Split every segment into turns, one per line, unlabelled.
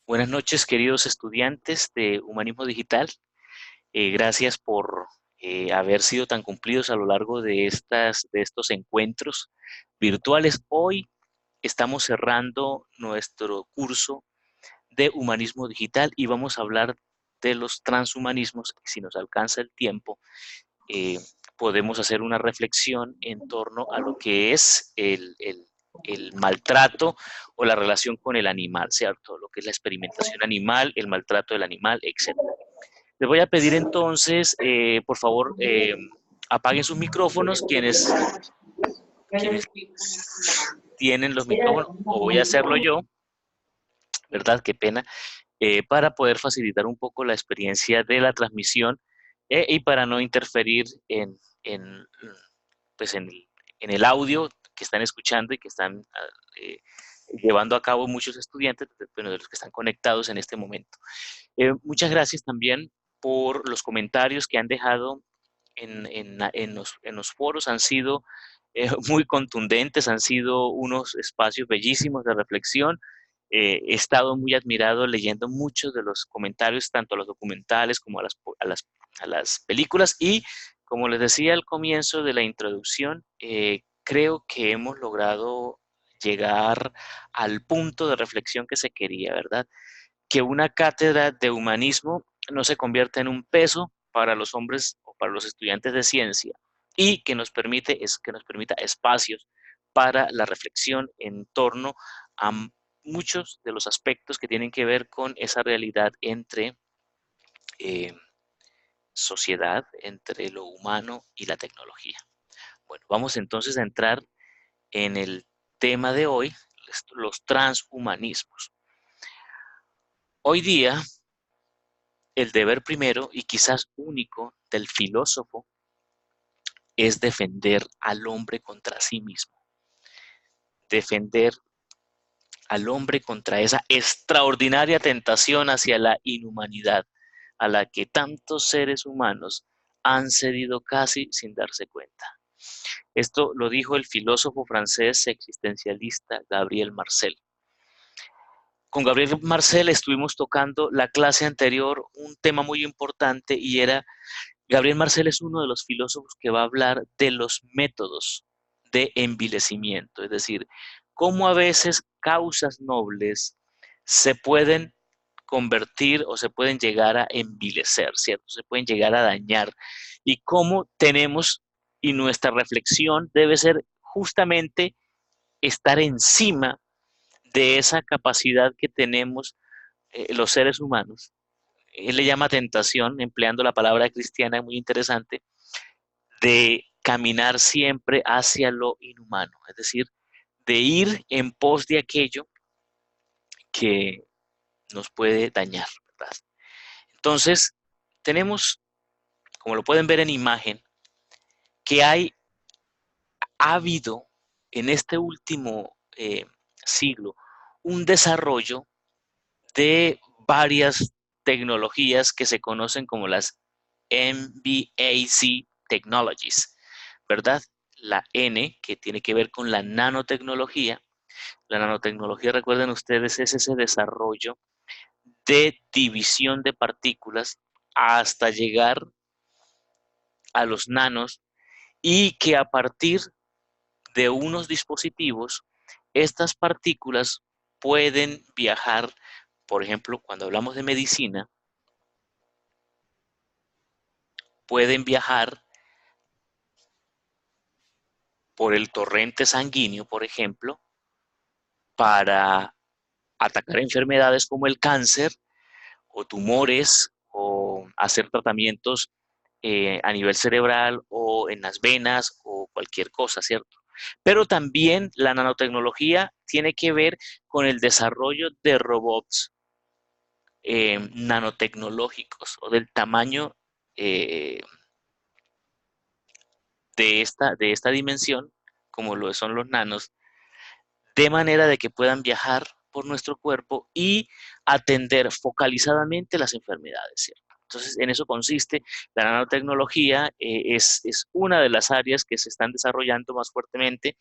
Buenas noches, queridos estudiantes de Humanismo Digital. Gracias por haber sido tan cumplidos a lo largo de estos encuentros virtuales. Hoy estamos cerrando nuestro curso de Humanismo Digital y vamos a hablar de los transhumanismos. Si nos alcanza el tiempo, eh, podemos hacer una reflexión en torno a lo que es el maltrato o la relación con el animal, ¿cierto? Lo que es la experimentación animal, el maltrato del animal, etcétera. Les voy a pedir entonces, por favor, apaguen sus micrófonos quienes tienen los micrófonos, o voy a hacerlo yo, ¿verdad? Qué pena, para poder facilitar un poco la experiencia de la transmisión y para no interferir en, pues en el audio que están escuchando y que están eh, llevando a cabo muchos estudiantes, bueno, de los que están conectados en este momento. Muchas gracias también por los comentarios que han dejado en los foros. Han sido muy contundentes, han sido unos espacios bellísimos de reflexión. He estado muy admirado leyendo muchos de los comentarios, tanto a los documentales como a las películas. Y como les decía al comienzo de la introducción, creo que hemos logrado llegar al punto de reflexión que se quería, ¿verdad? Que una cátedra de humanismo no se convierta en un peso para los hombres o para los estudiantes de ciencia y que nos permita espacios para la reflexión en torno a muchos de los aspectos que tienen que ver con esa realidad entre eh, sociedad, entre lo humano y la tecnología. Bueno, vamos entonces a entrar en el tema de hoy, los transhumanismos. Hoy día, el deber primero y quizás único del filósofo es defender al hombre contra sí mismo, defender al hombre contra esa extraordinaria tentación hacia la inhumanidad a la que tantos seres humanos han cedido casi sin darse cuenta. Esto lo dijo el filósofo francés existencialista Gabriel Marcel. Con Gabriel Marcel estuvimos tocando la clase anterior un tema muy importante y era Gabriel Marcel es uno de los filósofos que va a hablar de los métodos de envilecimiento, es decir, cómo a veces causas nobles se pueden convertir o se pueden llegar a envilecer, ¿cierto? Se pueden llegar a dañar y cómo tenemos y nuestra reflexión debe ser justamente estar encima de esa capacidad que tenemos los seres humanos. Él le llama tentación, empleando la palabra cristiana muy interesante, de caminar siempre hacia lo inhumano, es decir, de ir en pos de aquello que nos puede dañar, ¿verdad? Entonces, tenemos, como lo pueden ver en imagen, que ha habido en este último siglo un desarrollo de varias tecnologías que se conocen como las MBAC Technologies, ¿verdad? La N, que tiene que ver con la nanotecnología. La nanotecnología, recuerden ustedes, es ese desarrollo de división de partículas hasta llegar a los nanos y que a partir de unos dispositivos, estas partículas pueden viajar, por ejemplo, cuando hablamos de medicina, pueden viajar por el torrente sanguíneo, por ejemplo, para atacar enfermedades como el cáncer o tumores o hacer tratamientos a nivel cerebral o en las venas o cualquier cosa, ¿cierto? Pero también la nanotecnología tiene que ver con el desarrollo de robots nanotecnológicos o del tamaño eh, de esta dimensión, como lo son los nanos, de manera de que puedan viajar por nuestro cuerpo y atender focalizadamente las enfermedades, ¿cierto? Entonces, en eso consiste la nanotecnología, es una de las áreas que se están desarrollando más fuertemente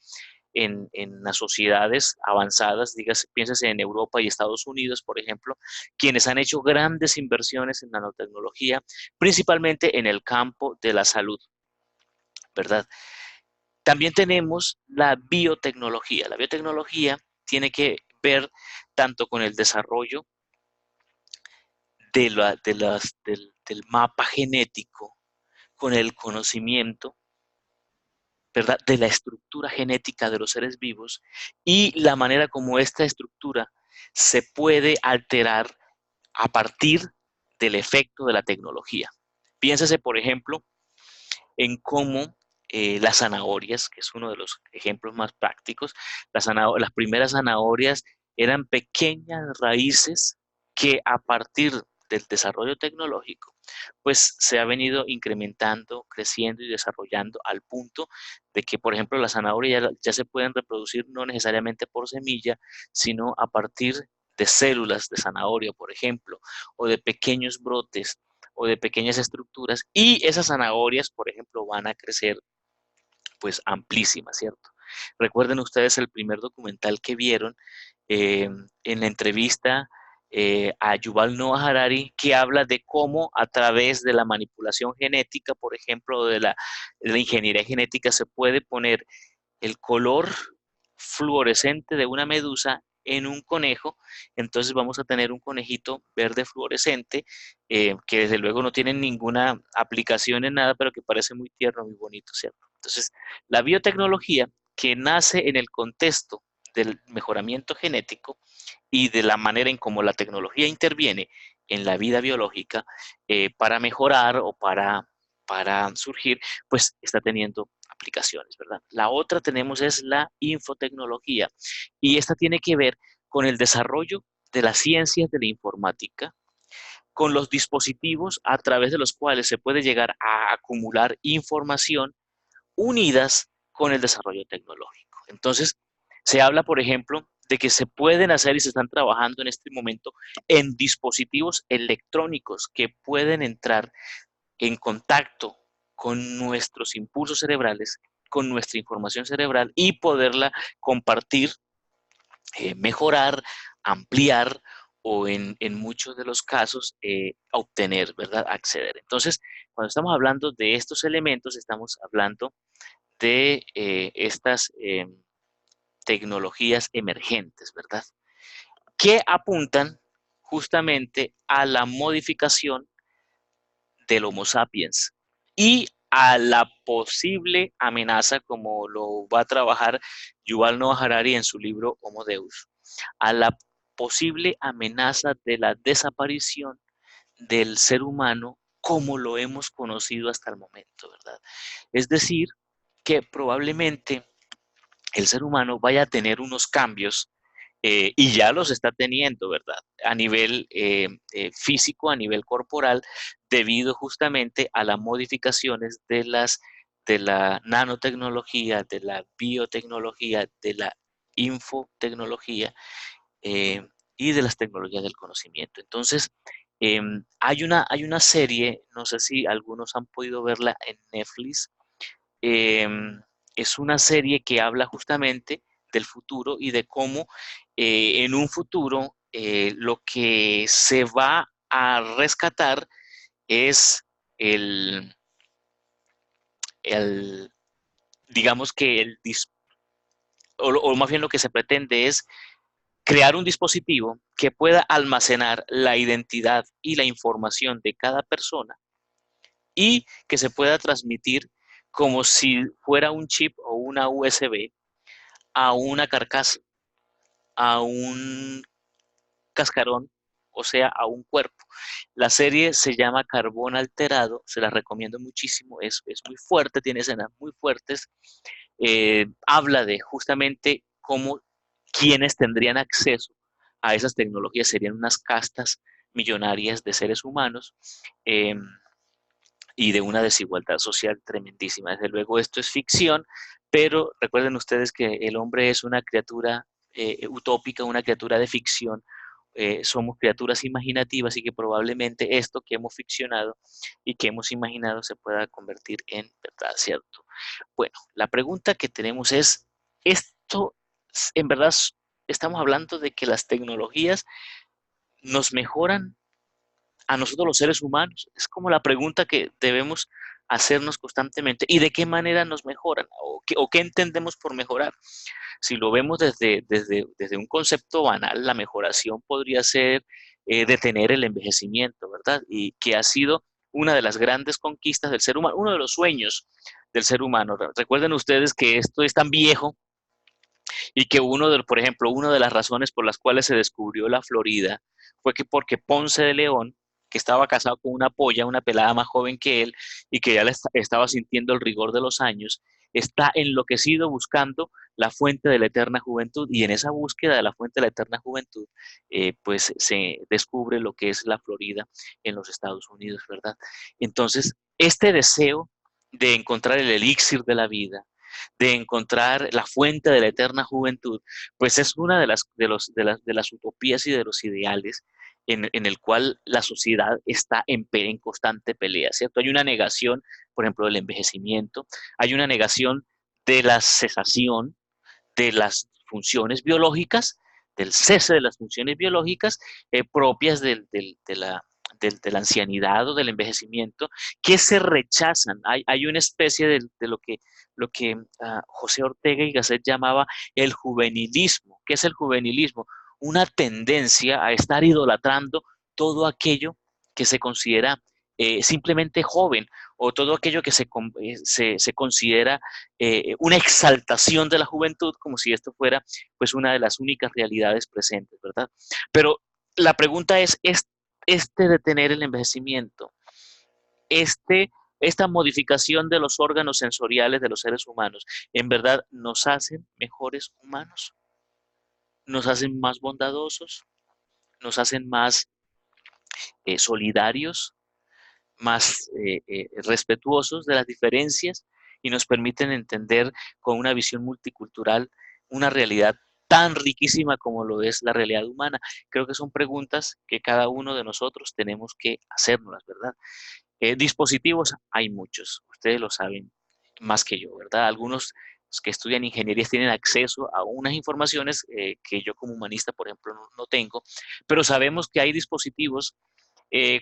en las sociedades avanzadas, dígase, piénsese en Europa y Estados Unidos, por ejemplo, quienes han hecho grandes inversiones en nanotecnología, principalmente en el campo de la salud, ¿verdad? También tenemos la biotecnología. La biotecnología tiene que ver tanto con el desarrollo del mapa genético, con el conocimiento, ¿verdad?, de la estructura genética de los seres vivos y la manera como esta estructura se puede alterar a partir del efecto de la tecnología. Piénsese, por ejemplo, en cómo las zanahorias, que es uno de los ejemplos más prácticos, las primeras zanahorias eran pequeñas raíces que a partir del desarrollo tecnológico, pues se ha venido incrementando, creciendo y desarrollando al punto de que, por ejemplo, las zanahorias ya se pueden reproducir no necesariamente por semilla, sino a partir de células de zanahoria, por ejemplo, o de pequeños brotes o de pequeñas estructuras, y esas zanahorias, por ejemplo, van a crecer pues amplísimas, ¿cierto? Recuerden ustedes el primer documental que vieron en la entrevista a Yuval Noah Harari, que habla de cómo a través de la manipulación genética, por ejemplo, de la ingeniería genética, se puede poner el color fluorescente de una medusa en un conejo, entonces vamos a tener un conejito verde fluorescente que desde luego no tiene ninguna aplicación en nada, pero que parece muy tierno, muy bonito, ¿cierto? Entonces, la biotecnología que nace en el contexto del mejoramiento genético y de la manera en cómo la tecnología interviene en la vida biológica para mejorar o para surgir, pues está teniendo aplicaciones, ¿verdad? La otra tenemos es la infotecnología y esta tiene que ver con el desarrollo de las ciencias de la informática, con los dispositivos a través de los cuales se puede llegar a acumular información unidas con el desarrollo tecnológico. Entonces, se habla, por ejemplo, de que se pueden hacer y se están trabajando en este momento en dispositivos electrónicos que pueden entrar en contacto con nuestros impulsos cerebrales, con nuestra información cerebral y poderla compartir, mejorar, ampliar o en muchos de los casos obtener, ¿verdad? Acceder. Entonces, cuando estamos hablando de estos elementos, estamos hablando de estas tecnologías emergentes, ¿verdad? Que apuntan justamente a la modificación del Homo sapiens y a la posible amenaza, como lo va a trabajar Yuval Noah Harari en su libro Homo Deus, a la posible amenaza de la desaparición del ser humano como lo hemos conocido hasta el momento, ¿verdad? Es decir, que probablemente el ser humano vaya a tener unos cambios y ya los está teniendo, ¿verdad? A nivel físico, a nivel corporal, debido justamente a las modificaciones de la nanotecnología, de la biotecnología, de la infotecnología y de las tecnologías del conocimiento. Entonces, hay una serie, no sé si algunos han podido verla en Netflix, em, es una serie que habla justamente del futuro y de cómo en un futuro lo que se va a rescatar es el, el digamos que o más bien lo que se pretende es crear un dispositivo que pueda almacenar la identidad y la información de cada persona y que se pueda transmitir como si fuera un chip o una USB a una carcasa, a un cascarón, o sea, a un cuerpo. La serie se llama Carbón Alterado, se la recomiendo muchísimo, es muy fuerte, tiene escenas muy fuertes, habla de justamente cómo quienes tendrían acceso a esas tecnologías serían unas castas millonarias de seres humanos y de una desigualdad social tremendísima. Desde luego esto es ficción, pero recuerden ustedes que el hombre es una criatura utópica, una criatura de ficción. Somos criaturas imaginativas y que probablemente esto que hemos ficcionado y que hemos imaginado se pueda convertir en verdad, ¿cierto? Bueno, la pregunta que tenemos es esto, en verdad, estamos hablando de que las tecnologías nos mejoran a nosotros los seres humanos. Es como la pregunta que debemos hacernos constantemente. ¿Y de qué manera nos mejoran? O qué entendemos por mejorar? Si lo vemos desde un concepto banal, la mejoración podría ser detener el envejecimiento, ¿verdad? Y que ha sido una de las grandes conquistas del ser humano, uno de los sueños del ser humano. Recuerden ustedes que esto es tan viejo y que por ejemplo, una de las razones por las cuales se descubrió la Florida fue que porque Ponce de León, que estaba casado con una polla, una pelada más joven que él, y que ya estaba sintiendo el rigor de los años, está enloquecido buscando la fuente de la eterna juventud, y en esa búsqueda de la fuente de la eterna juventud, pues se descubre lo que es la Florida en los Estados Unidos, ¿verdad? Entonces, este deseo de encontrar el elixir de la vida, de encontrar la fuente de la eterna juventud, pues es una de las utopías y de los ideales en el cual la sociedad está en constante pelea, ¿cierto? Hay una negación, por ejemplo, del envejecimiento, hay una negación de la cesación de las funciones biológicas, del cese de las funciones biológicas propias de la ancianidad o del envejecimiento, que se rechazan. Hay una especie de lo que José Ortega y Gasset llamaba el juvenilismo. ¿Qué es el juvenilismo? Una tendencia a estar idolatrando todo aquello que se considera simplemente joven, o todo aquello que se considera una exaltación de la juventud, como si esto fuera pues una de las únicas realidades presentes, ¿verdad? Pero la pregunta es este detener el envejecimiento, este, esta modificación de los órganos sensoriales de los seres humanos, ¿en verdad nos hacen mejores humanos? ¿Nos hacen más bondadosos? ¿Nos hacen más solidarios? ¿Más respetuosos de las diferencias? Y nos permiten entender con una visión multicultural una realidad tan riquísima como lo es la realidad humana. Creo que son preguntas que cada uno de nosotros tenemos que hacernos, ¿verdad? Dispositivos hay muchos, ustedes lo saben más que yo, ¿verdad? Algunos que estudian ingeniería tienen acceso a unas informaciones que yo como humanista, por ejemplo, no tengo, pero sabemos que hay dispositivos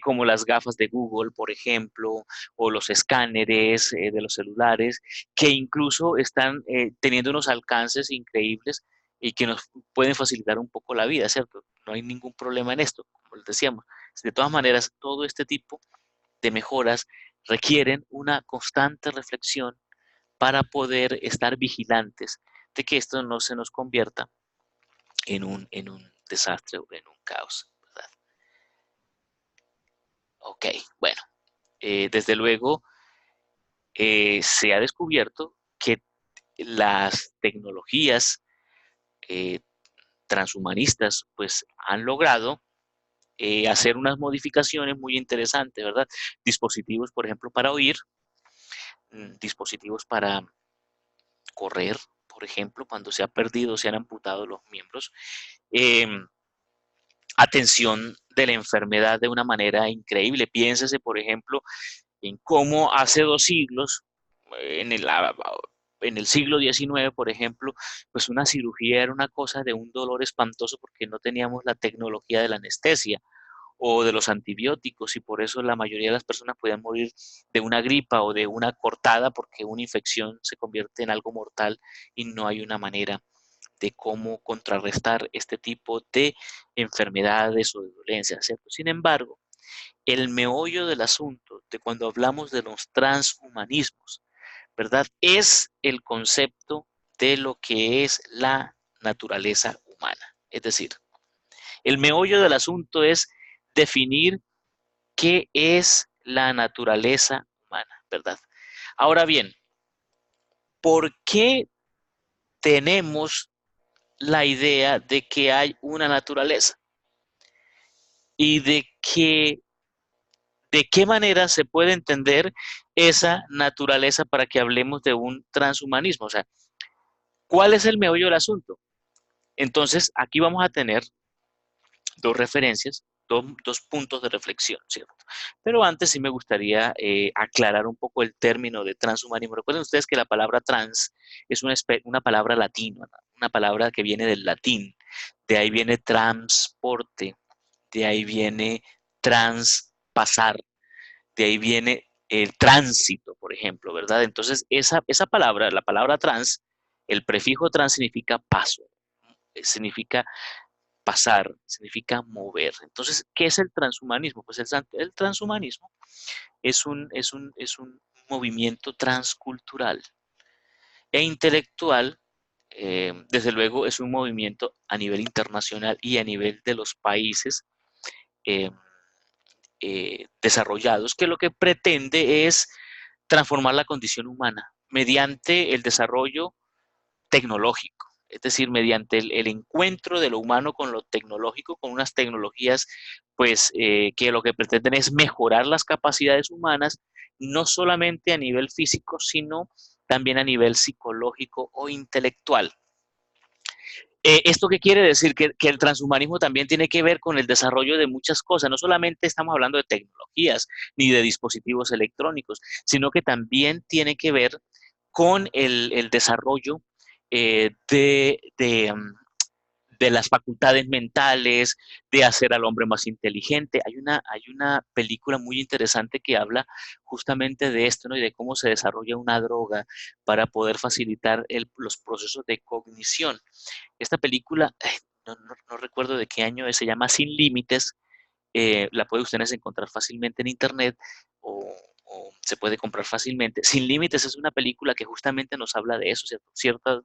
como las gafas de Google, por ejemplo, o los escáneres de los celulares, que incluso están teniendo unos alcances increíbles y que nos pueden facilitar un poco la vida, ¿cierto? No hay ningún problema en esto, como les decíamos. De todas maneras, todo este tipo de mejoras requieren una constante reflexión para poder estar vigilantes de que esto no se nos convierta en un desastre o en un caos, ¿verdad? Ok, bueno, desde luego se ha descubierto que las tecnologías eh, transhumanistas pues han logrado hacer unas modificaciones muy interesantes, ¿verdad? Dispositivos, por ejemplo, para oír, dispositivos para correr, por ejemplo, cuando se ha perdido, se han amputado los miembros, eh, atención de la enfermedad de una manera increíble. Piénsese, por ejemplo, en cómo hace 2 siglos, en el siglo XIX, por ejemplo, pues una cirugía era una cosa de un dolor espantoso porque no teníamos la tecnología de la anestesia o de los antibióticos, y por eso la mayoría de las personas podían morir de una gripa o de una cortada, porque una infección se convierte en algo mortal y no hay una manera de cómo contrarrestar este tipo de enfermedades o de dolencias, ¿cierto? Sin embargo, el meollo del asunto de cuando hablamos de los transhumanismos, ¿verdad? Es el concepto de lo que es la naturaleza humana. Es decir, el meollo del asunto es definir qué es la naturaleza humana, ¿verdad? Ahora bien, ¿por qué tenemos la idea de que hay una naturaleza? Y de qué manera se puede entender esa naturaleza para que hablemos de un transhumanismo. O sea, ¿cuál es el meollo del asunto? Entonces, aquí vamos a tener dos referencias, dos puntos de reflexión, ¿cierto? Pero antes sí me gustaría aclarar un poco el término de transhumanismo. Recuerden ustedes que la palabra trans es una palabra latina, una palabra que viene del latín, de ahí viene transporte, de ahí viene traspasar, de ahí viene el tránsito, por ejemplo, ¿verdad? Entonces, esa palabra, la palabra trans, el prefijo trans significa paso, significa pasar, significa mover. Entonces, ¿qué es el transhumanismo? Pues el transhumanismo es un movimiento transcultural e intelectual. Desde luego es un movimiento a nivel internacional y a nivel de los países eh, desarrollados, que lo que pretende es transformar la condición humana mediante el desarrollo tecnológico, es decir, mediante el encuentro de lo humano con lo tecnológico, con unas tecnologías pues que lo que pretenden es mejorar las capacidades humanas, no solamente a nivel físico, sino también a nivel psicológico o intelectual. ¿Esto qué quiere decir? Que el transhumanismo también tiene que ver con el desarrollo de muchas cosas. No solamente estamos hablando de tecnologías ni de dispositivos electrónicos, sino que también tiene que ver con el desarrollo de las facultades mentales, de hacer al hombre más inteligente. Hay una película muy interesante que habla justamente de esto, ¿no? Y de cómo se desarrolla una droga para poder facilitar los procesos de cognición. Esta película, no recuerdo de qué año es, se llama Sin Límites, la puede ustedes encontrar fácilmente en internet o se puede comprar fácilmente. Sin Límites es una película que justamente nos habla de eso, ¿cierto? Cierta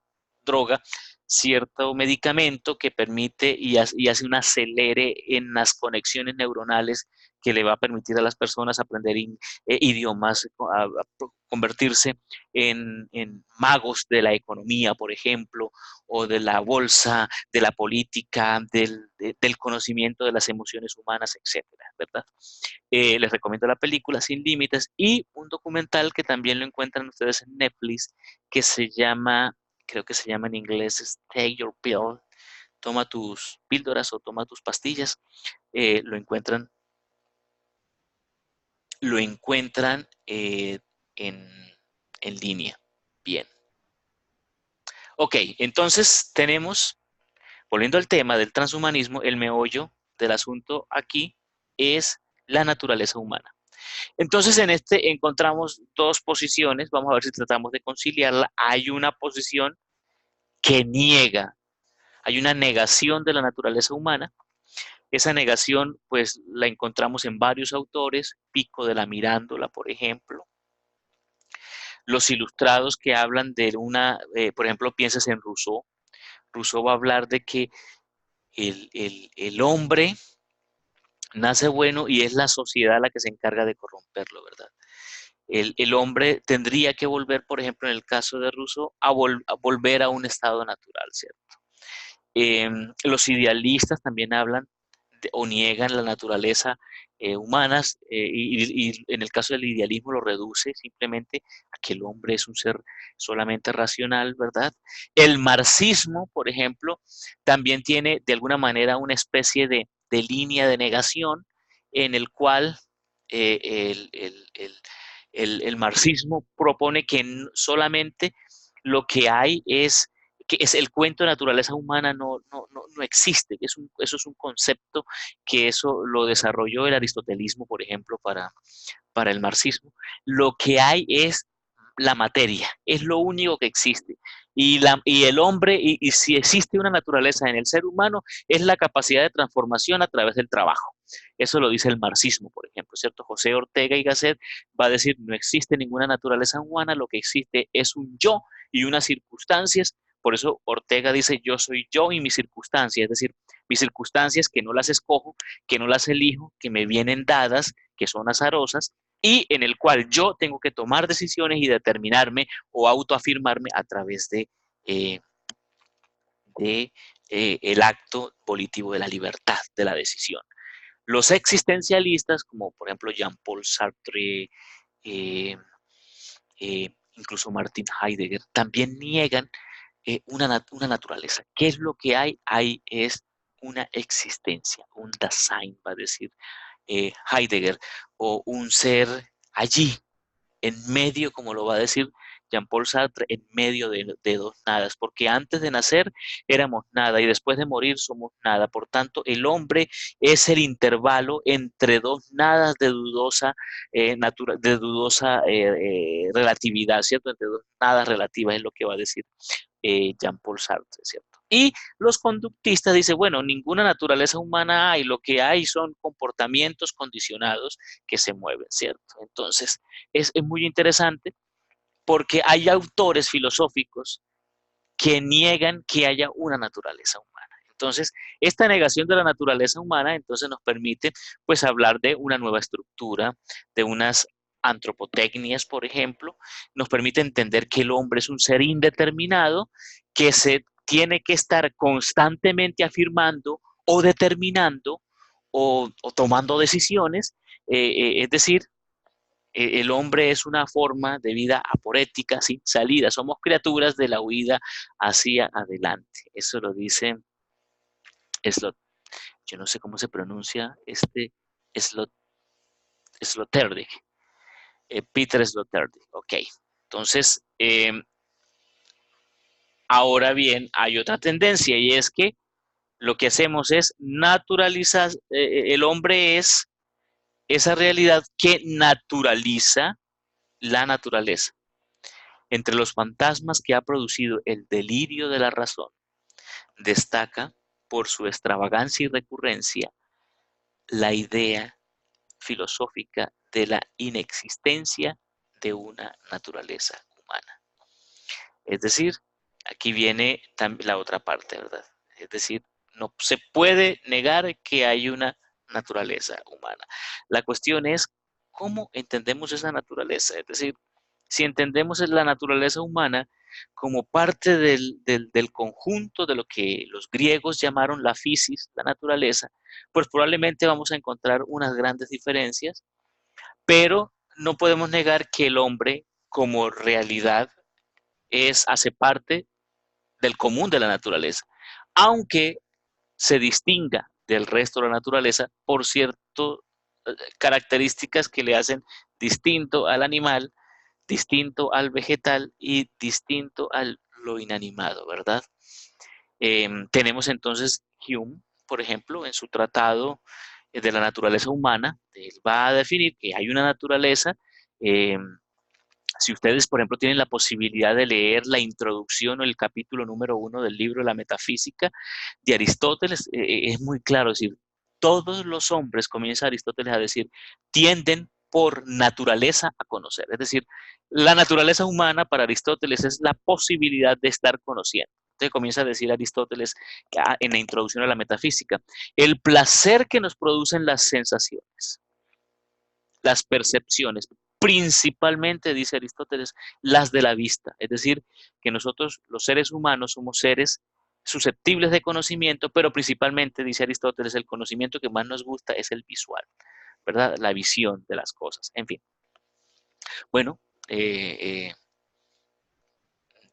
droga, cierto medicamento que permite y hace un acelere en las conexiones neuronales que le va a permitir a las personas aprender idiomas, convertirse en magos de la economía, por ejemplo, o de la bolsa, de la política, del conocimiento de las emociones humanas, etcétera, ¿verdad? Les recomiendo la película Sin Límites y un documental que también lo encuentran ustedes en Netflix, que se llama, creo que se llama en inglés Take Your Pill, toma tus píldoras o toma tus pastillas, eh, lo encuentran, lo encuentran en, en línea. Bien. Ok, entonces tenemos, volviendo al tema del transhumanismo, el meollo del asunto aquí es la naturaleza humana. Entonces, en este encontramos dos posiciones, vamos a ver si tratamos de conciliarla. Hay una posición que niega, hay una negación de la naturaleza humana. Esa negación, pues, la encontramos en varios autores, Pico de la Mirándola, por ejemplo. Los ilustrados que hablan de por ejemplo, piensas en Rousseau. Rousseau va a hablar de que el hombre nace bueno y es la sociedad la que se encarga de corromperlo, ¿verdad? El hombre tendría que volver, por ejemplo, en el caso de Rousseau, a volver a un estado natural, ¿cierto? Los idealistas también hablan o niegan la naturaleza humana y en el caso del idealismo lo reduce simplemente a que el hombre es un ser solamente racional, ¿verdad? El marxismo, por ejemplo, también tiene de alguna manera una especie de línea de negación en el cual eh, el, el- el- el marxismo propone que solamente lo que hay que es el cuento de naturaleza humana no existe, eso es un concepto que eso lo desarrolló el aristotelismo, por ejemplo, para el marxismo. Lo que hay es la materia, es lo único que existe. Y el hombre, y si existe una naturaleza en el ser humano, es la capacidad de transformación a través del trabajo. Eso lo dice el marxismo, por ejemplo, ¿cierto? José Ortega y Gasset va a decir, no existe ninguna naturaleza humana, lo que existe es un yo y unas circunstancias. Por eso Ortega dice, yo soy yo y mis circunstancias, es decir, mis circunstancias que no las escojo, que no las elijo, que me vienen dadas, que son azarosas, y en el cual yo tengo que tomar decisiones y determinarme o autoafirmarme a través eh, el acto volitivo de la libertad, de la decisión. Los existencialistas, como por ejemplo Jean-Paul Sartre, eh, incluso Martin Heidegger, también niegan una naturaleza. ¿Qué es lo que hay? Hay es una existencia, un Dasein, va a decir Heidegger, o un ser allí, en medio, como lo va a decir Jean-Paul Sartre, en medio de dos nadas, porque antes de nacer éramos nada y después de morir somos nada. Por tanto, el hombre es el intervalo entre dos nadas de dudosa, relatividad, ¿cierto? Entre dos nadas relativas es lo que va a decir Jean-Paul Sartre, ¿cierto? Y los conductistas dicen, bueno, ninguna naturaleza humana hay, lo que hay son comportamientos condicionados que se mueven, ¿cierto? Entonces, es muy interesante porque hay autores filosóficos que niegan que haya una naturaleza humana. Entonces, esta negación de la naturaleza humana entonces nos permite pues hablar de una nueva estructura, de unas antropotecnias, por ejemplo, nos permite entender que el hombre es un ser indeterminado que se tiene que estar constantemente afirmando o determinando o tomando decisiones, es decir, el hombre es una forma de vida aporética, sin salida. Somos criaturas de la huida hacia adelante. Eso lo dice Slot, yo no sé cómo se pronuncia Slot, Sloterdijk, Peter Sloterdijk. Ok, entonces, ahora bien, hay otra tendencia y es que lo que hacemos es naturalizar, el hombre es esa realidad que naturaliza la naturaleza. Entre los fantasmas que ha producido el delirio de la razón, destaca por su extravagancia y recurrencia la idea filosófica de la inexistencia de una naturaleza humana. Es decir, aquí viene la otra parte, ¿verdad? Es decir, no se puede negar que hay una naturaleza humana. La cuestión es cómo entendemos esa naturaleza. Es decir, si entendemos la naturaleza humana como parte del conjunto de lo que los griegos llamaron la physis, la naturaleza, pues probablemente vamos a encontrar unas grandes diferencias, pero no podemos negar que el hombre como realidad hace parte del común de la naturaleza, aunque se distinga del resto de la naturaleza por ciertas características que le hacen distinto al animal, distinto al vegetal y distinto a lo inanimado, ¿verdad? Tenemos entonces Hume, por ejemplo, en su tratado de la naturaleza humana, él va a definir que hay una naturaleza. eh, si ustedes, por ejemplo, tienen la posibilidad de leer la introducción o el capítulo número 1 del libro de la metafísica de Aristóteles, es muy claro, es decir, todos los hombres, comienza Aristóteles a decir, tienden por naturaleza a conocer. Es decir, la naturaleza humana para Aristóteles es la posibilidad de estar conociendo. Entonces comienza a decir Aristóteles en la introducción a la metafísica, el placer que nos producen las sensaciones, las percepciones, principalmente, dice Aristóteles, las de la vista. Es decir, que nosotros, los seres humanos, somos seres susceptibles de conocimiento, pero principalmente, dice Aristóteles, el conocimiento que más nos gusta es el visual, ¿verdad? La visión de las cosas. En fin. Bueno,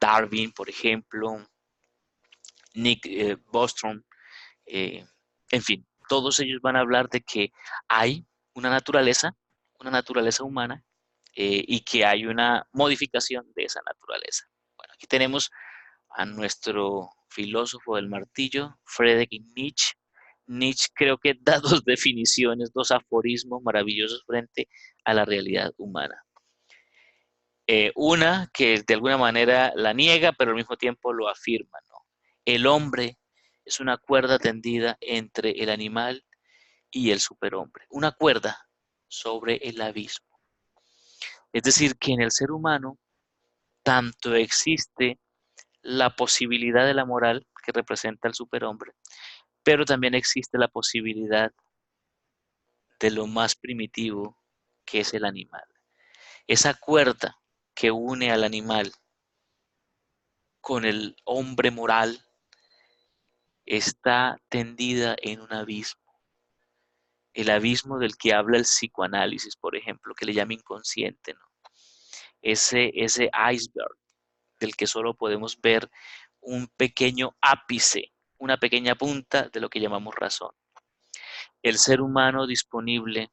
Darwin, por ejemplo, Nick Bostrom, en fin, todos ellos van a hablar de que hay una naturaleza humana, y que hay una modificación de esa naturaleza. Bueno, aquí tenemos a nuestro filósofo del martillo, Friedrich Nietzsche. Nietzsche creo que da dos definiciones, dos aforismos maravillosos frente a la realidad humana. Una que de alguna manera la niega, pero al mismo tiempo lo afirma, ¿no? El hombre es una cuerda tendida entre el animal y el superhombre, una cuerda sobre el abismo. Es decir, que en el ser humano tanto existe la posibilidad de la moral que representa el superhombre, pero también existe la posibilidad de lo más primitivo que es el animal. Esa cuerda que une al animal con el hombre moral está tendida en un abismo. El abismo del que habla el psicoanálisis, por ejemplo, que le llama inconsciente, ¿no? Ese iceberg del que solo podemos ver un pequeño ápice, una pequeña punta de lo que llamamos razón. El ser humano disponible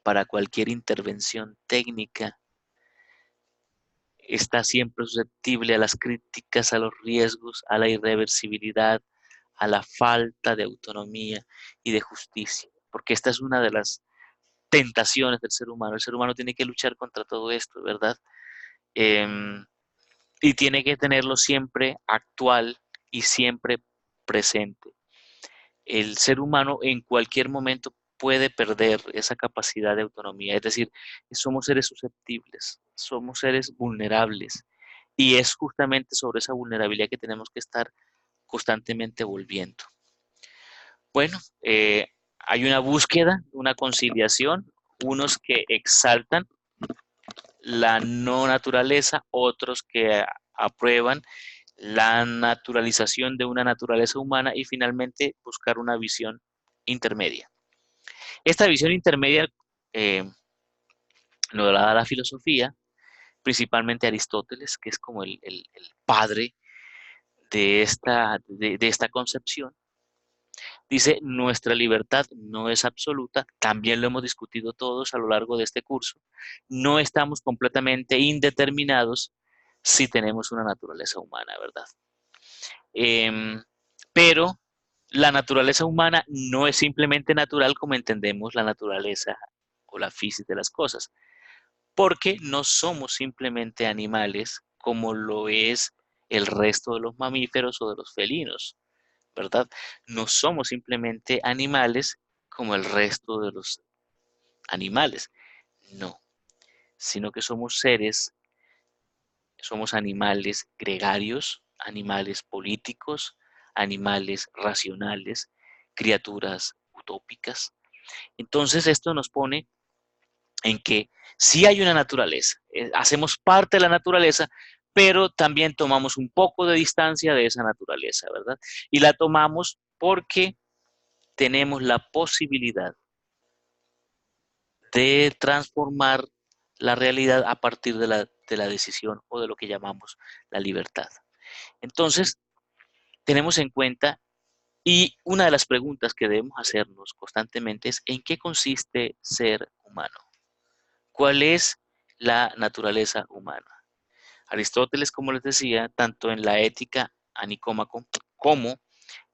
para cualquier intervención técnica está siempre susceptible a las críticas, a los riesgos, a la irreversibilidad, a la falta de autonomía y de justicia, porque esta es una de las tentaciones del ser humano. El ser humano tiene que luchar contra todo esto, ¿verdad? Em, y tiene que tenerlo siempre actual y siempre presente. El ser humano en cualquier momento puede perder esa capacidad de autonomía, es decir, somos seres susceptibles, somos seres vulnerables, y es justamente sobre esa vulnerabilidad que tenemos que estar constantemente volviendo. Bueno, hay una búsqueda, una conciliación, unos que exaltan la no naturaleza, otros que aprueban la naturalización de una naturaleza humana y finalmente buscar una visión intermedia. Esta visión intermedia eh, nos la da la filosofía, principalmente Aristóteles, que es como el padre de esta concepción. Dice, nuestra libertad no es absoluta, también lo hemos discutido todos a lo largo de este curso. No estamos completamente indeterminados si tenemos una naturaleza humana, ¿verdad? Pero la naturaleza humana no es simplemente natural como entendemos la naturaleza o la física de las cosas, porque no somos simplemente animales como lo es el resto de los mamíferos o de los felinos, ¿verdad? No somos simplemente animales como el resto de los animales, no, sino que somos seres, somos animales gregarios, animales políticos, animales racionales, criaturas utópicas. Entonces esto nos pone en que sí hay una naturaleza, hacemos parte de la naturaleza, pero también tomamos un poco de distancia de esa naturaleza, ¿verdad? Y la tomamos porque tenemos la posibilidad de transformar la realidad a partir de la decisión o de lo que llamamos la libertad. Entonces, tenemos en cuenta, y una de las preguntas que debemos hacernos constantemente es, ¿en qué consiste ser humano? ¿Cuál es la naturaleza humana? Aristóteles, como les decía, tanto en la Ética a Nicómaco como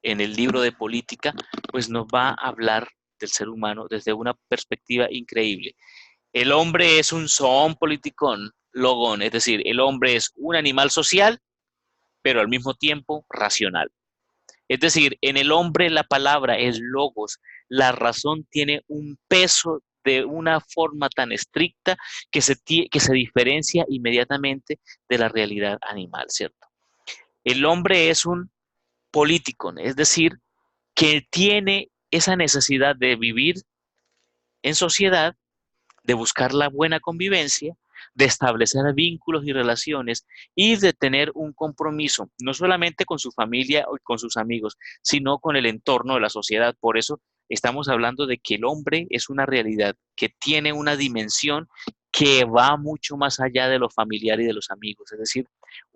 en el libro de Política, pues nos va a hablar del ser humano desde una perspectiva increíble. El hombre es un zoon politicón, logón, es decir, el hombre es un animal social, pero al mismo tiempo racional. Es decir, en el hombre la palabra es logos, la razón tiene un peso de una forma tan estricta que se diferencia inmediatamente de la realidad animal, ¿cierto? El hombre es un político, es decir, que tiene esa necesidad de vivir en sociedad, de buscar la buena convivencia, de establecer vínculos y relaciones y de tener un compromiso, no solamente con su familia o con sus amigos, sino con el entorno de la sociedad. Por eso estamos hablando de que el hombre es una realidad que tiene una dimensión que va mucho más allá de lo familiar y de los amigos. Es decir,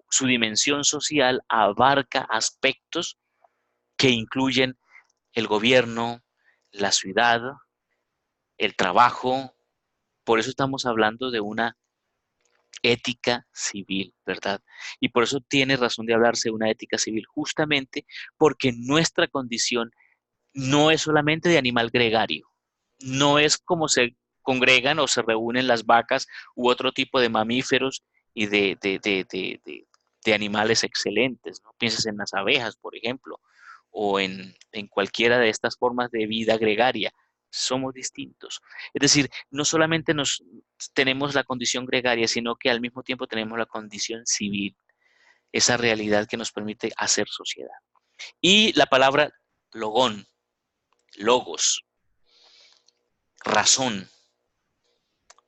su dimensión social abarca aspectos que incluyen el gobierno, la ciudad, el trabajo. Por eso estamos hablando de una ética civil, ¿verdad? Y por eso tiene razón de hablarse de una ética civil, justamente porque nuestra condición no es solamente de animal gregario, no es como se congregan o se reúnen las vacas u otro tipo de mamíferos y de animales excelentes, ¿no? Pienses en las abejas, por ejemplo, o en cualquiera de estas formas de vida gregaria. Somos distintos. Es decir, no solamente tenemos la condición gregaria, sino que al mismo tiempo tenemos la condición civil, esa realidad que nos permite hacer sociedad. Y la palabra logón, logos, razón,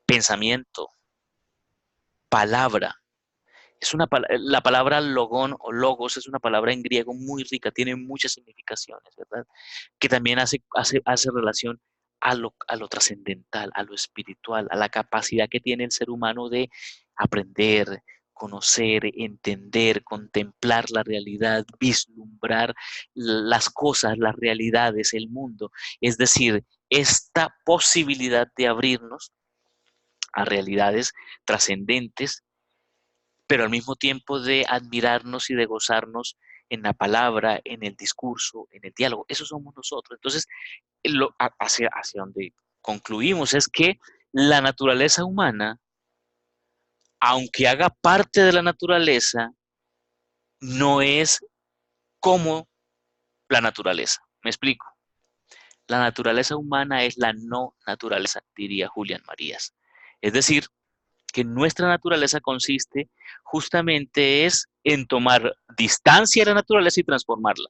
pensamiento, palabra. La palabra logón o logos es una palabra en griego muy rica, tiene muchas significaciones, ¿verdad? Que también hace relación a lo trascendental, a lo espiritual, a la capacidad que tiene el ser humano de aprender, conocer, entender, contemplar la realidad, vislumbrar las cosas, las realidades, el mundo. Es decir, esta posibilidad de abrirnos a realidades trascendentes pero al mismo tiempo de admirarnos y de gozarnos en la palabra, en el discurso, en el diálogo. Eso somos nosotros. Entonces, hacia donde concluimos es que la naturaleza humana, aunque haga parte de la naturaleza, no es como la naturaleza. Me explico. La naturaleza humana es la no naturaleza, diría Julián Marías. Es decir, que nuestra naturaleza consiste justamente es en tomar distancia de la naturaleza y transformarla.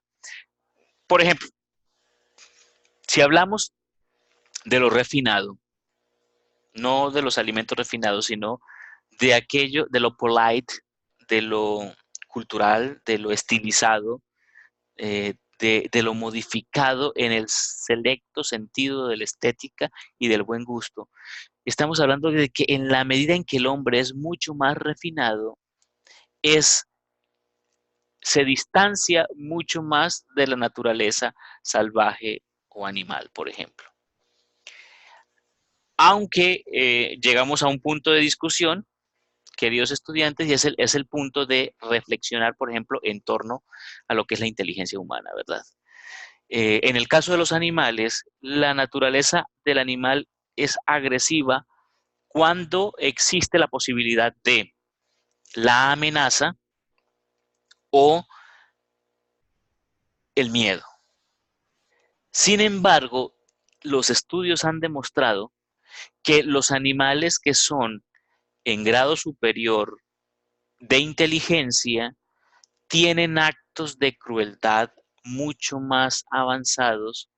Por ejemplo, si hablamos de lo refinado, no de los alimentos refinados, sino de aquello, de lo polite, de lo cultural, de lo estilizado, de lo modificado en el selecto sentido de la estética y del buen gusto. Estamos hablando de que en la medida en que el hombre es mucho más refinado, se distancia mucho más de la naturaleza salvaje o animal, por ejemplo. Aunque llegamos a un punto de discusión, queridos estudiantes, y es el punto de reflexionar, por ejemplo, en torno a lo que es la inteligencia humana, ¿verdad? En el caso de los animales, la naturaleza del animal es agresiva cuando existe la posibilidad de la amenaza o el miedo. Sin embargo, los estudios han demostrado que los animales que son en grado superior de inteligencia tienen actos de crueldad mucho más avanzados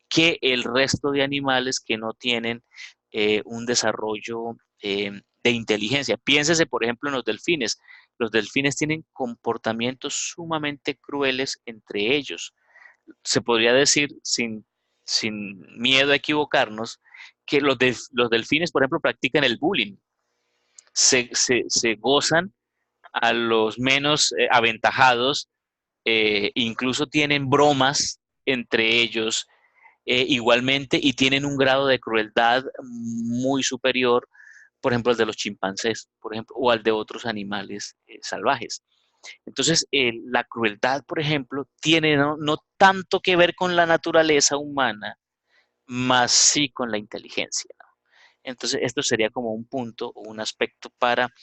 que el resto de animales que no tienen un desarrollo de inteligencia. Piénsese, por ejemplo, en los delfines. Los delfines tienen comportamientos sumamente crueles entre ellos. Se podría decir, sin miedo a equivocarnos, que los delfines, por ejemplo, practican el bullying. Se gozan a los menos aventajados, incluso tienen bromas entre ellos igualmente y tienen un grado de crueldad muy superior, por ejemplo, al de los chimpancés, por ejemplo, o al de otros animales salvajes. Entonces, la crueldad, por ejemplo, tiene no tanto que ver con la naturaleza humana, más sí con la inteligencia, ¿no? Entonces, esto sería como un punto o un aspecto para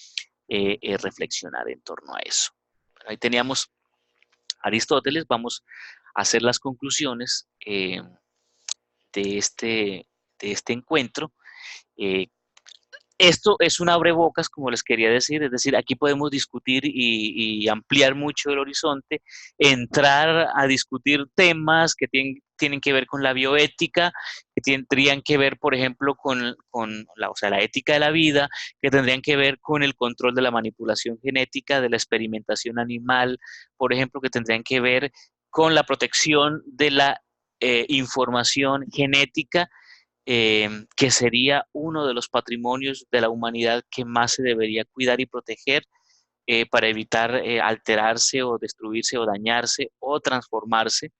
reflexionar en torno a eso. Bueno, ahí teníamos Aristóteles, vamos a hacer las conclusiones de, este, de este encuentro. Eh, Esto es un abrebocas, como les quería decir, es decir, aquí podemos discutir y ampliar mucho el horizonte, entrar a discutir temas que tienen que ver con la bioética, que tendrían que ver, por ejemplo, con la, o sea, la ética de la vida, que tendrían que ver con el control de la manipulación genética, de la experimentación animal, por ejemplo, que tendrían que ver con la protección de la información genética, que sería uno de los patrimonios de la humanidad que más se debería cuidar y proteger para evitar alterarse o destruirse o dañarse o transformarse.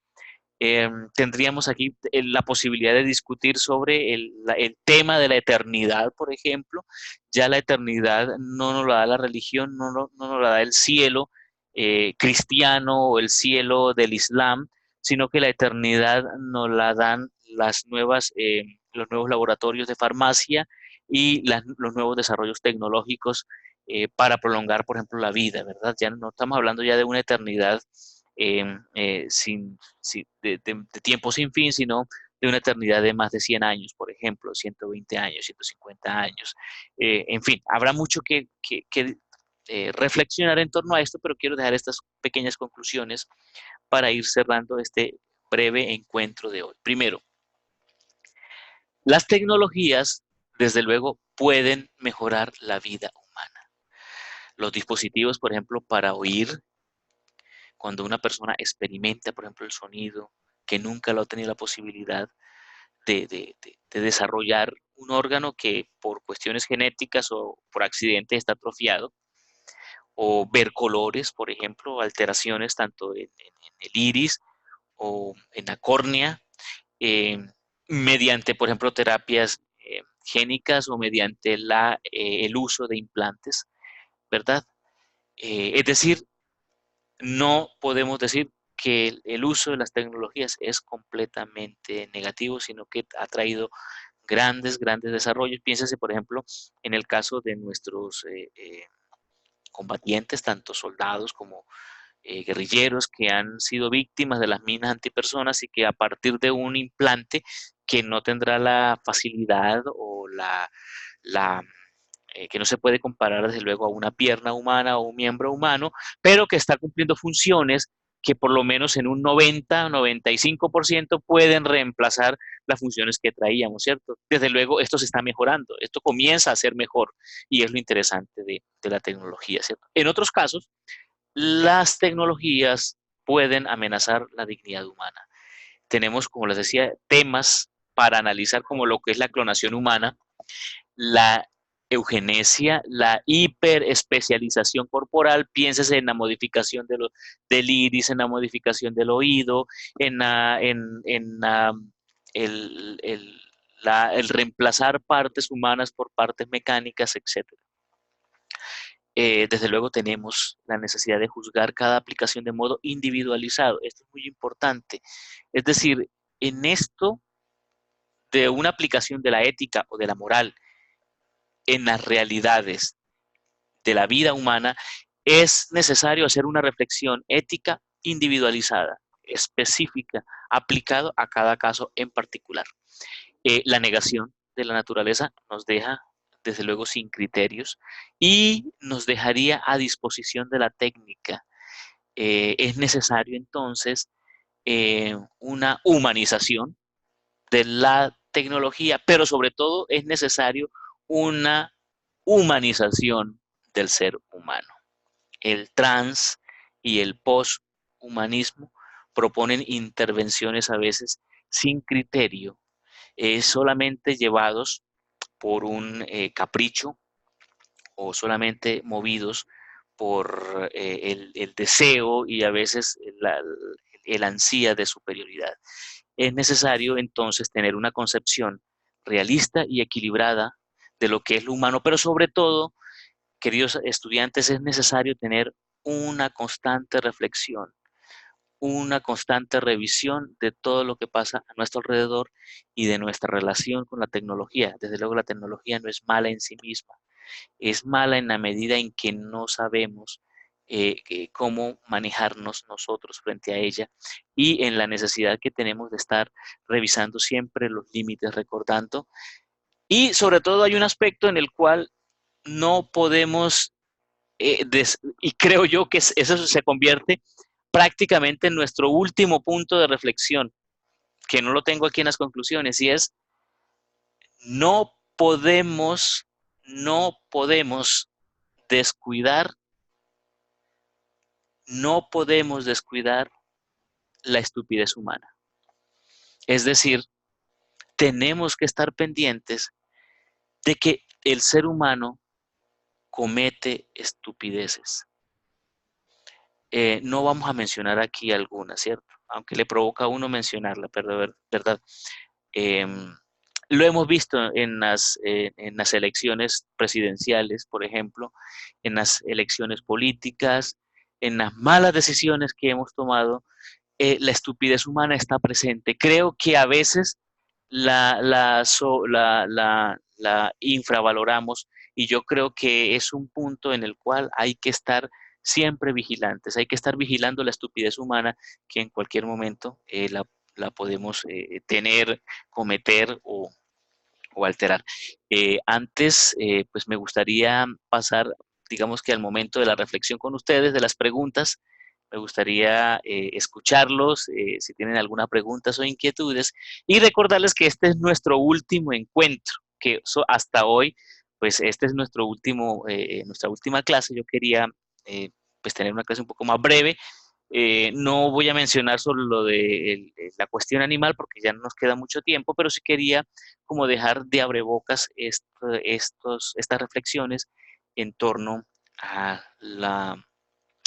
Tendríamos aquí la posibilidad de discutir sobre el tema de la eternidad, por ejemplo. Ya la eternidad no nos la da la religión, no nos la da el cielo cristiano o el cielo del Islam, sino que la eternidad nos la dan los nuevos laboratorios de farmacia y los nuevos desarrollos tecnológicos para prolongar, por ejemplo, la vida, ¿verdad? Ya no estamos hablando ya de una eternidad de tiempo sin fin, sino de una eternidad de más de 100 años, por ejemplo, 120 años, 150 años. En fin, habrá mucho que reflexionar en torno a esto, pero quiero dejar estas pequeñas conclusiones para ir cerrando este breve encuentro de hoy. Primero, las tecnologías, desde luego, pueden mejorar la vida humana. Los dispositivos, por ejemplo, para oír, cuando una persona experimenta, por ejemplo, el sonido, que nunca lo ha tenido la posibilidad de desarrollar un órgano que por cuestiones genéticas o por accidente está atrofiado, o ver colores, por ejemplo, alteraciones tanto en el iris o en la córnea, eh, mediante, por ejemplo, terapias génicas o mediante el uso de implantes, ¿verdad? Es decir, no podemos decir que el uso de las tecnologías es completamente negativo, sino que ha traído grandes, grandes desarrollos. Piénsese, por ejemplo, en el caso de nuestros combatientes, tanto soldados como guerrilleros que han sido víctimas de las minas antipersonas y que a partir de un implante que no tendrá la facilidad o la que no se puede comparar desde luego a una pierna humana o un miembro humano, pero que está cumpliendo funciones que por lo menos en un 90-95% pueden reemplazar las funciones que traíamos, ¿cierto? Desde luego esto se está mejorando, esto comienza a ser mejor y es lo interesante de la tecnología, ¿cierto? En otros casos, las tecnologías pueden amenazar la dignidad humana. Tenemos, como les decía, temas para analizar como lo que es la clonación humana, la eugenesia, la hiperespecialización corporal, piénsese en la modificación del iris, en la modificación del oído, en el reemplazar partes humanas por partes mecánicas, etcétera. Desde luego tenemos la necesidad de juzgar cada aplicación de modo individualizado. Esto es muy importante. Es decir, en esto de una aplicación de la ética o de la moral en las realidades de la vida humana, es necesario hacer una reflexión ética individualizada, específica, aplicado a cada caso en particular. La negación de la naturaleza nos deja, desde luego, sin criterios y nos dejaría a disposición de la técnica. Es necesario entonces una humanización de la tecnología, pero sobre todo es necesario una humanización del ser humano. El trans y el posthumanismo proponen intervenciones a veces sin criterio, solamente llevados por un capricho o solamente movidos por el deseo y a veces el ansía de superioridad. Es necesario entonces tener una concepción realista y equilibrada de lo que es lo humano, pero sobre todo, queridos estudiantes, es necesario tener una constante reflexión, una constante revisión de todo lo que pasa a nuestro alrededor y de nuestra relación con la tecnología. Desde luego la tecnología no es mala en sí misma, es mala en la medida en que no sabemos cómo manejarnos nosotros frente a ella y en la necesidad que tenemos de estar revisando siempre los límites, recordando. Y sobre todo hay un aspecto en el cual no podemos, y creo yo que eso se convierte prácticamente en nuestro último punto de reflexión, que no lo tengo aquí en las conclusiones, y es no podemos, no podemos descuidar, no podemos descuidar la estupidez humana. Es decir, tenemos que estar pendientes de que el ser humano comete estupideces. No vamos a mencionar aquí algunas, ¿cierto? Aunque le provoca a uno mencionarla, ¿verdad? Eh, lo hemos visto en las elecciones presidenciales, por ejemplo, en las elecciones políticas, en las malas decisiones que hemos tomado, la estupidez humana está presente. Creo que a veces la infravaloramos y yo creo que es un punto en el cual hay que estar siempre vigilantes, hay que estar vigilando la estupidez humana que en cualquier momento la podemos tener, cometer o alterar. Antes, pues me gustaría pasar, digamos que al momento de la reflexión con ustedes, de las preguntas. Me gustaría escucharlos, si tienen alguna pregunta o inquietudes, y recordarles que este es nuestro último encuentro, que hasta hoy, pues este es nuestra última clase. Yo quería pues tener una clase un poco más breve. No voy a mencionar solo lo de la cuestión animal porque ya no nos queda mucho tiempo, pero sí quería como dejar de abrebocas estas reflexiones en torno a,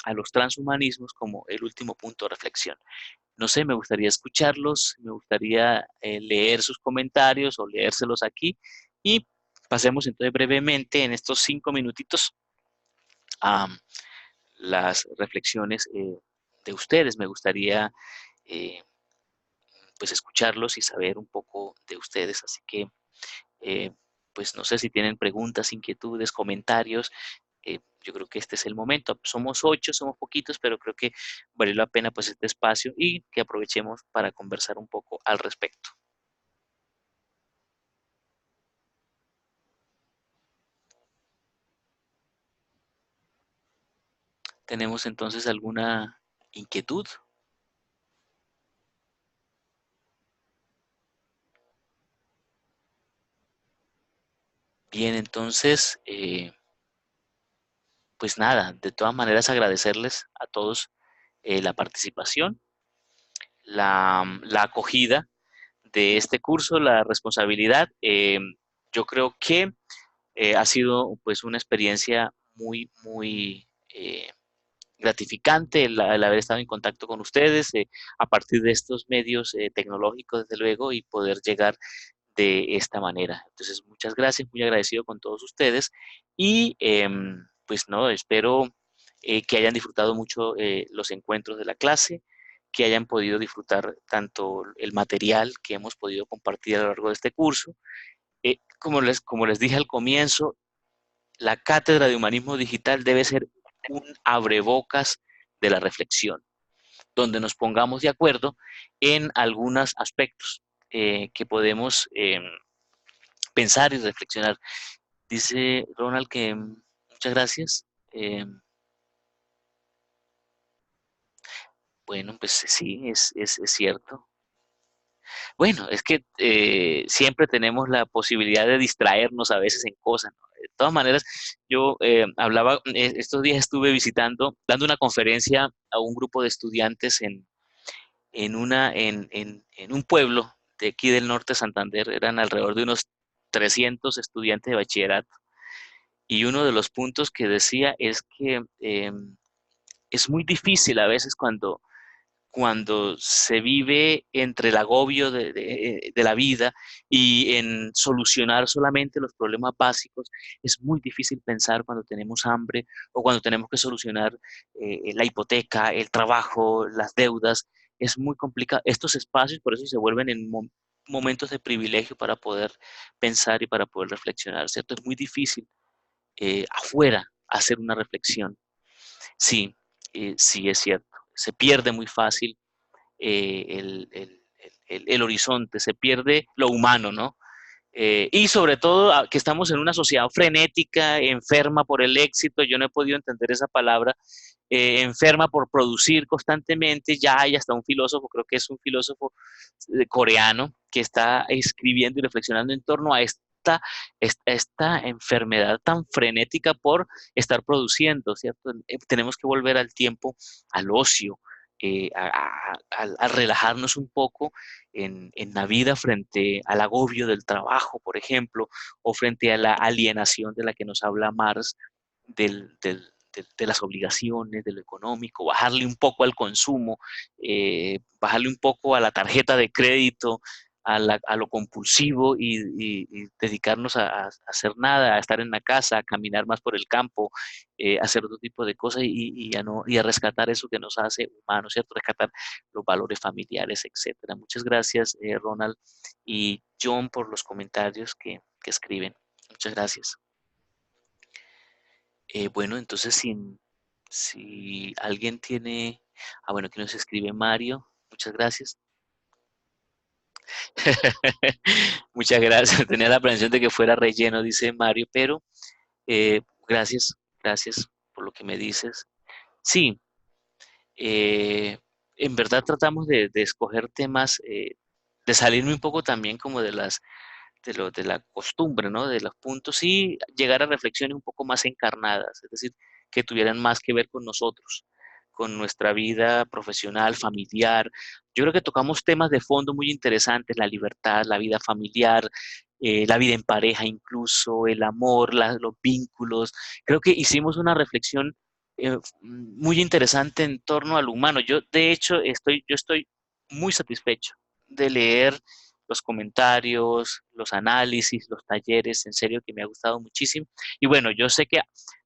a los transhumanismos como el último punto de reflexión. No sé, me gustaría escucharlos, me gustaría leer sus comentarios o leérselos aquí y pasemos entonces brevemente en estos 5 minutitos a las reflexiones de ustedes. Me gustaría eh, pues escucharlos y saber un poco de ustedes. Así que eh, pues no sé si tienen preguntas, inquietudes, comentarios. Yo creo que este es el momento. Somos 8, somos poquitos, pero creo que vale la pena pues este espacio y que aprovechemos para conversar un poco al respecto. ¿Tenemos entonces alguna inquietud? Bien, entonces, pues nada, de todas maneras agradecerles a todos la participación, la acogida de este curso, la responsabilidad. Yo creo que ha sido pues una experiencia muy gratificante el haber estado en contacto con ustedes a partir de estos medios tecnológicos, desde luego, y poder llegar de esta manera. Entonces, muchas gracias, muy agradecido con todos ustedes y pues no, espero que hayan disfrutado mucho los encuentros de la clase, que hayan podido disfrutar tanto el material que hemos podido compartir a lo largo de este curso. Como les dije al comienzo, la cátedra de humanismo digital debe ser un abrebocas de la reflexión, donde nos pongamos de acuerdo en algunos aspectos que podemos pensar y reflexionar. Dice Ronald que muchas gracias. Bueno, pues sí, es cierto. Bueno, es que siempre tenemos la posibilidad de distraernos a veces en cosas, ¿no? De todas maneras, yo hablaba, estos días estuve visitando, dando una conferencia a un grupo de estudiantes en un pueblo de aquí del norte de Santander. Eran alrededor de unos 300 estudiantes de bachillerato. Y uno de los puntos que decía es que es muy difícil a veces cuando se vive entre el agobio de la vida y en solucionar solamente los problemas básicos, es muy difícil pensar cuando tenemos hambre o cuando tenemos que solucionar la hipoteca, el trabajo, las deudas. Es muy complicado. Estos espacios por eso se vuelven en momentos de privilegio para poder pensar y para poder reflexionar, ¿cierto? Es muy difícil afuera hacer una reflexión. Sí, sí es cierto. Se pierde muy fácil el horizonte, se pierde lo humano, ¿no? Y sobre todo que estamos en una sociedad frenética, enferma por el éxito, yo no he podido entender esa palabra, enferma por producir constantemente. Ya hay hasta un filósofo, creo que es un filósofo coreano, que está escribiendo y reflexionando en torno a esta enfermedad tan frenética por estar produciendo, ¿cierto? Tenemos que volver al tiempo, al ocio, a relajarnos un poco en la vida frente al agobio del trabajo, por ejemplo, o frente a la alienación de la que nos habla Marx, de las obligaciones, de lo económico, bajarle un poco al consumo, bajarle un poco a la tarjeta de crédito, a lo compulsivo y dedicarnos a hacer nada, a estar en la casa, a caminar más por el campo, hacer otro tipo de cosas y a rescatar eso que nos hace humanos, ¿cierto? Rescatar los valores familiares, etcétera. Muchas gracias, Ronald y John, por los comentarios que escriben. Muchas gracias. Bueno, entonces si alguien tiene, bueno, aquí nos escribe Mario, muchas gracias. Muchas gracias, tenía la prevención de que fuera relleno, dice Mario, pero gracias, gracias por lo que me dices. Sí, eh, en verdad tratamos de escoger temas, de salirme un poco también como de la costumbre, ¿no? De los puntos y llegar a reflexiones un poco más encarnadas, es decir, que tuvieran más que ver con nosotros, con nuestra vida profesional, familiar. Yo creo que tocamos temas de fondo muy interesantes: la libertad, la vida familiar, la vida en pareja, incluso el amor, los vínculos. Creo que hicimos una reflexión muy interesante en torno al humano. Yo, de hecho, yo estoy muy satisfecho de leer los comentarios, los análisis, los talleres, en serio que me ha gustado muchísimo. Y bueno, yo sé que,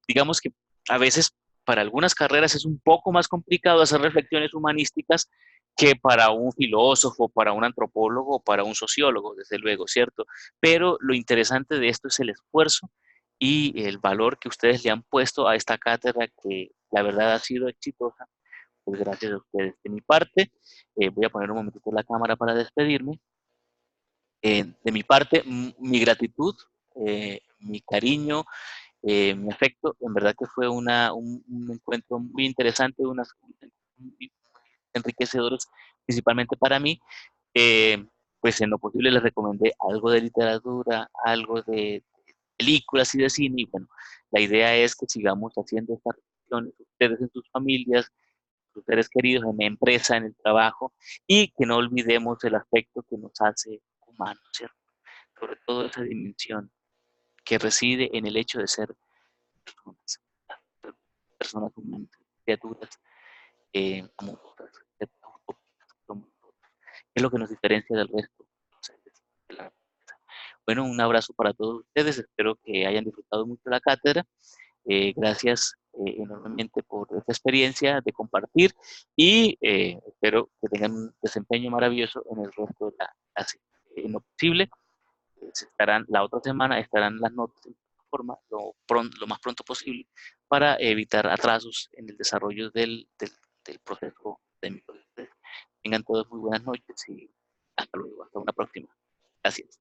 digamos que a veces para algunas carreras es un poco más complicado hacer reflexiones humanísticas que para un filósofo, para un antropólogo o para un sociólogo, desde luego, ¿cierto? Pero lo interesante de esto es el esfuerzo y el valor que ustedes le han puesto a esta cátedra que la verdad ha sido exitosa, pues gracias a ustedes. De mi parte, voy a poner un momentito la cámara para despedirme. De mi parte, mi gratitud, mi cariño, mi afecto, en verdad que fue un encuentro muy interesante, muy enriquecedores, principalmente para mí. Eh, pues en lo posible les recomendé algo de literatura, algo de películas y de cine, y bueno, la idea es que sigamos haciendo estas reflexiones, ustedes en sus familias, sus seres queridos, en la empresa, en el trabajo, y que no olvidemos el aspecto que nos hace humanos, ¿cierto? Sobre todo esa dimensión que reside en el hecho de ser personas, personas humanas, criaturas amorosas, es lo que nos diferencia del resto de la naturaleza. Bueno, un abrazo para todos ustedes, espero que hayan disfrutado mucho la cátedra. Gracias enormemente por esta experiencia de compartir y espero que tengan un desempeño maravilloso en el resto de la clase. En lo posible, la otra semana estarán las notas en forma lo más pronto posible para evitar atrasos en el desarrollo del proceso de mi proceso. Tengan todos muy buenas noches y hasta luego, hasta una próxima. Gracias.